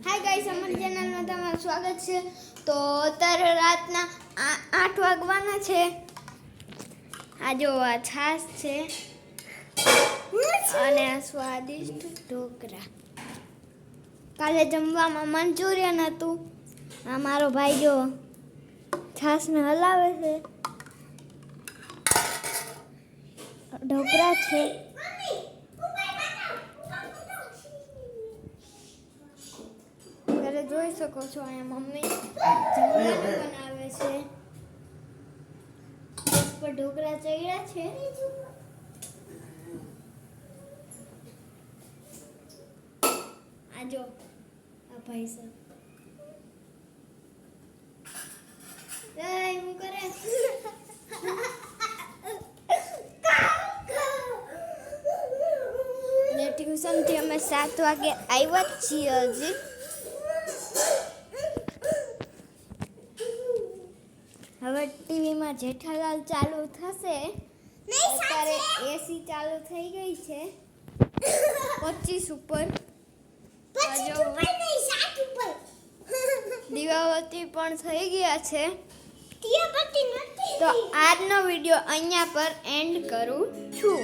Hi guys, અમારી ચેનલમાં તમારું સ્વાગત છે. તો અત્યારે રાતના 8 વાગવાના છે. આ જો આ છાશ છે અને આ સ્વાદિષ્ટ ઢોકળા. કાલે જમવામાં મંચુરિયન હતું. આ મારો ભાઈ જો છાશને હલાવે છે. ઢોકળા છે. જોઈ શકો છો અહીંયા મમ્મી જમવાનું બનાવે છે. ગેસ પર ઢોકળા ચડ્યા છે. આ જો આ ભાઈ સર હું કરે અને ટ્યુશનથી અમે 7 વાગે આવ્યા છીએ. હજી હવે ટીવીમાં જેઠાલાલ ચાલુ થશે. અત્યારે એસી ચાલુ થઈ ગઈ છે 25 ઉપર. દીવાબત્તી પણ થઈ ગયા છે. તો આજનો વિડીયો અહીંયા પર એન્ડ કરું છું.